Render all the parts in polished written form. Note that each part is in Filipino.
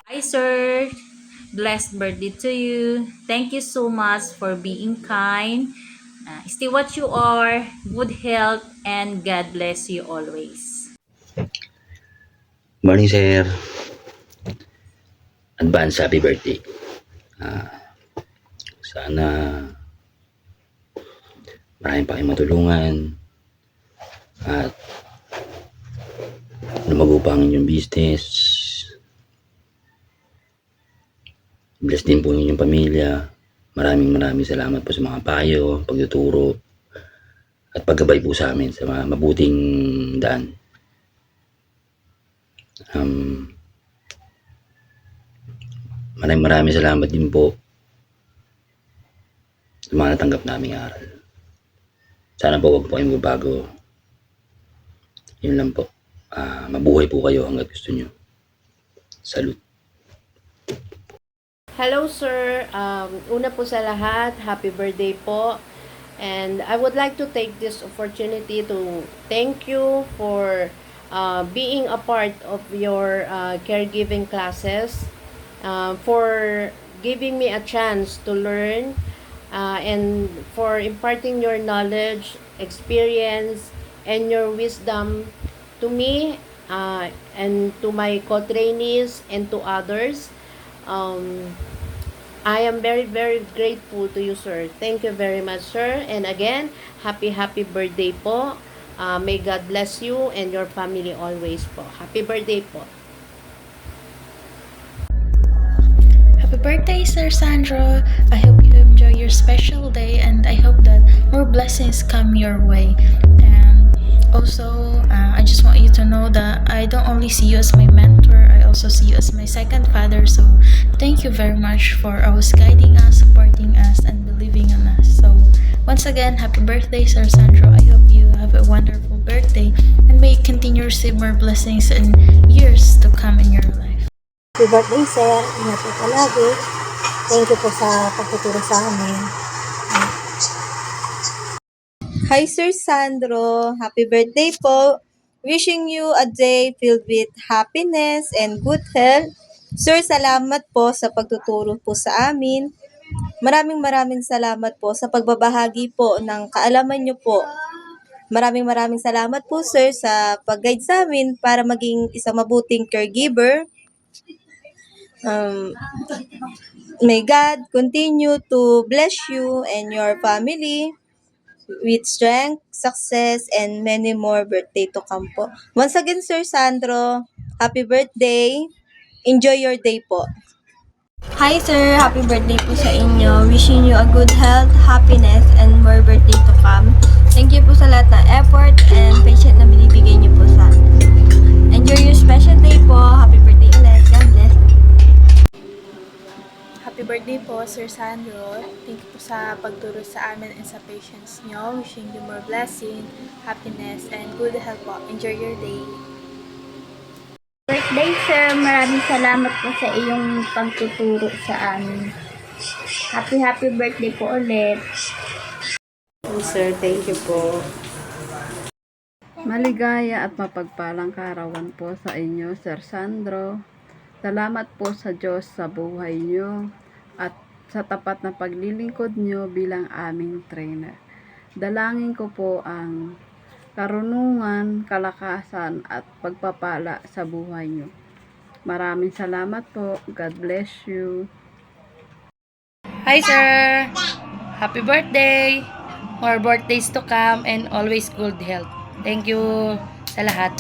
Hi, sir. Blessed birthday to you. Thank you so much for being kind. Stay what you are, good health, and God bless you always. Morning, sir. Advance happy birthday. Sana marami pa kayong matulungan at lumago pa ang inyong business. Bless din po ang inyong pamilya. Maraming salamat po sa mga payo, pagtuturo, at paggabay po sa amin sa mga mabuting daan. Um, maraming salamat din po sa mga natanggap naming aral. Sana po wag po kayong magbabago. Yun lang po. Mabuhay po kayo hanggat gusto nyo. Salute. Hello sir, una po sa lahat, happy birthday po. And I would like to take this opportunity to thank you for being a part of your caregiving classes, for giving me a chance to learn, and for imparting your knowledge, experience, and your wisdom to me, and to my co-trainees and to others. I am very grateful to you, sir. Thank you very much, sir. And again, happy birthday po. May God bless you and your family always po. Happy birthday po. Happy birthday, Sir Sandro. I hope you enjoy your special day and I hope that more blessings come your way. And also, I just want you to know that I don't only see you as my mentor, I also see you as my second father. So, thank you very much for always guiding us, supporting us, and believing in us. So, once again, happy birthday, Sir Sandro. I hope you have a wonderful birthday and may you continue to receive more blessings in years to come in your life. Happy birthday, sir. Ingat po palagi. Thank you po sa pagtuturo sa amin. Hi, Sir Sandro. Happy birthday po. Wishing you a day filled with happiness and good health. Sir, salamat po sa pagtuturo po sa amin. Maraming salamat po sa pagbabahagi po ng kaalaman niyo po. Maraming salamat po, sir, sa pag-guide sa amin para maging isang mabuting caregiver. May God continue to bless you and your family with strength, success, and many more birthday to come po. Once again, Sir Sandro, happy birthday. Enjoy your day po. Hi sir, happy birthday po sa inyo. Wishing you a good health, happiness, and more birthday to come. Thank you po sa lahat ng effort and patience na binibigay niyo po sa amin. Enjoy your special day po. Happy birthday ulit. God bless. Happy birthday po, Sir Sandro. Thank you po sa pagturo sa amin and sa patience nyo. Wishing you more blessing, happiness, and good health po. Enjoy your day. Birthday sir, maraming salamat po sa iyong pagtuturo sa amin. Happy birthday po ulit. Sir, thank you po. Maligaya at mapagpalang kaarawan po sa inyo, Sir Sandro. Salamat po sa Diyos sa buhay nyo at sa tapat na paglilingkod nyo bilang aming trainer. Dalangin ko po ang karunungan, kalakasan at pagpapala sa buhay nyo. Maraming salamat po. God bless you. Hi sir! Happy birthday! More birthdays to come and always good health. Thank you sa lahat.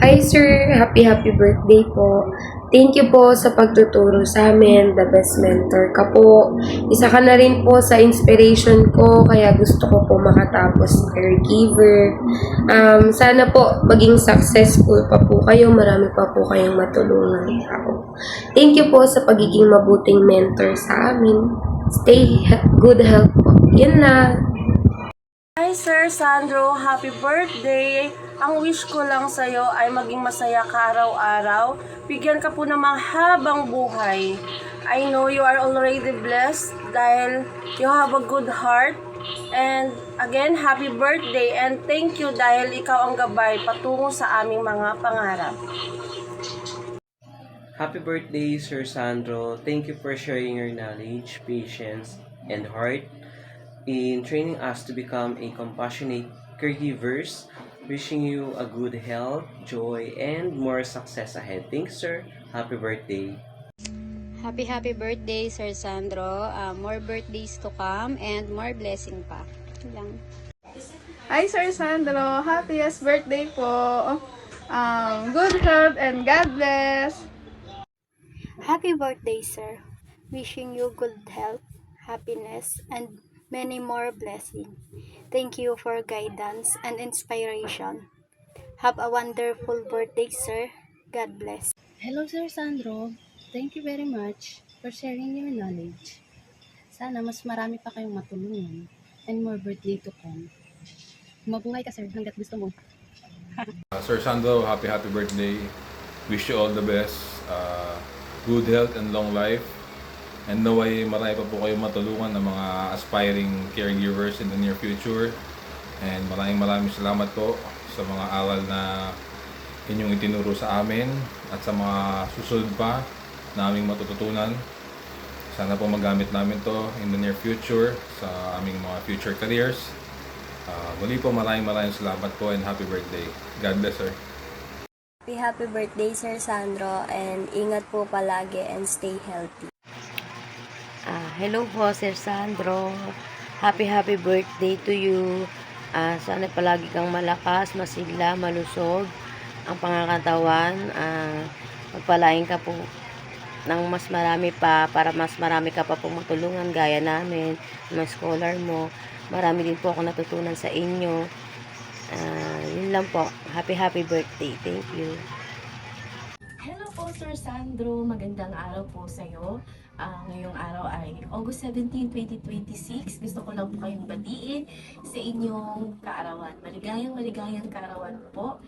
Hi sir! Happy birthday po. Thank you po sa pagtuturo sa amin. The best mentor ka po. Isa ka na rin po sa inspiration ko, kaya gusto ko po makatapos caregiver. Sana po maging successful pa po kayo. Marami pa po kayong matulungan tao. Thank you po sa pagiging mabuting mentor sa amin. Stay good health po. Yan na. Hi Sir Sandro, happy birthday! Ang wish ko lang sa'yo ay maging masaya ka araw-araw. Bigyan ka po ng mahabang buhay. I know you are already blessed dahil you have a good heart. And again, happy birthday and thank you dahil ikaw ang gabay patungo sa aming mga pangarap. Happy birthday, Sir Sandro. Thank you for sharing your knowledge, patience, and heart in training us to become a compassionate caregivers. Wishing you a good health, joy, and more success ahead. Thanks, sir. Happy birthday. Happy birthday, Sir Sandro. More birthdays to come and more blessing pa. Yun lang. Hi, Sir Sandro. Happiest birthday po. Good health and God bless. Happy birthday, sir. Wishing you good health, happiness, and many more blessings. Thank you for guidance and inspiration. Have a wonderful birthday, sir. God bless. Hello, Sir Sandro. Thank you very much for sharing your knowledge. Sana mas marami pa kayong matulungan and more birthday to come. Mabuhay ka, sir, hanggat gusto mo. Sir Sandro, happy birthday. Wish you all the best. Good health and long life. And naway marami pa po kayong matulungan ng mga aspiring caregivers in the near future. And maraming salamat po sa mga aral na inyong itinuro sa amin at sa mga susunod pa na aming matututunan. Sana po magamit namin to in the near future sa aming mga future careers. Muli po maraming salamat po and happy birthday. God bless, sir. Happy birthday, Sir Sandro, and ingat po palagi and stay healthy. Hello po, Sir Sandro. Happy birthday to you. Sana palagi kang malakas, masigla, malusog ang pangangatawan. Magpalain ka po ng mas marami pa para mas marami ka pa pong matulungan gaya namin, mga scholar mo. Marami din po ako natutunan sa inyo. Yun lang po. Happy birthday. Thank you. Hello po, Sir Sandro. Magandang araw po sa iyo. Ngayong araw ay August 17, 2026. Gusto ko lang po kayong batiin sa inyong kaarawan. Maligayang kaarawan po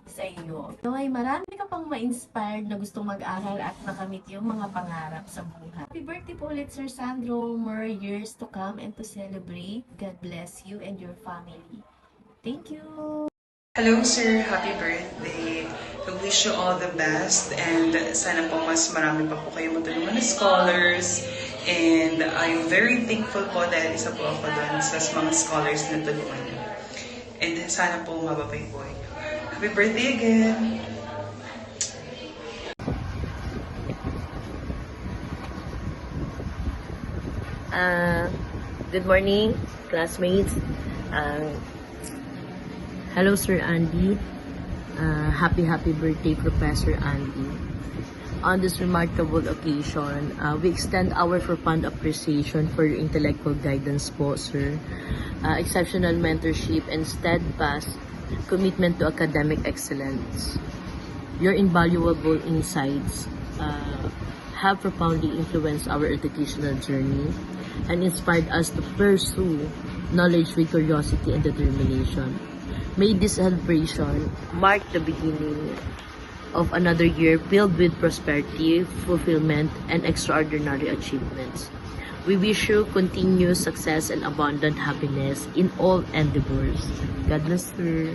sa iyo. Naway marami ka pang ma-inspired na gustong mag-aral at makamit yung mga pangarap sa buhay. Happy birthday po ulit, Sir Sandro. More years to come and to celebrate. God bless you and your family. Thank you. Hello sir, happy birthday. We wish you all the best and sana po mas marami pa po kayo matulungan na scholars and I'm very thankful po dahil isa po ako doon sa mga scholars na tulungan niyo. And sana po mababay po kayo. Happy birthday again! Good morning, classmates. Hello, Sir Andy. Happy birthday, Professor Andy. On this remarkable occasion, we extend our profound appreciation for your intellectual guidance po, sir. Exceptional mentorship and steadfast commitment to academic excellence. Your invaluable insights have profoundly influenced our educational journey and inspired us to pursue knowledge with curiosity and determination. May this celebration mark the beginning of another year filled with prosperity, fulfillment, and extraordinary achievements. We wish you continued success and abundant happiness in all endeavors. God bless you.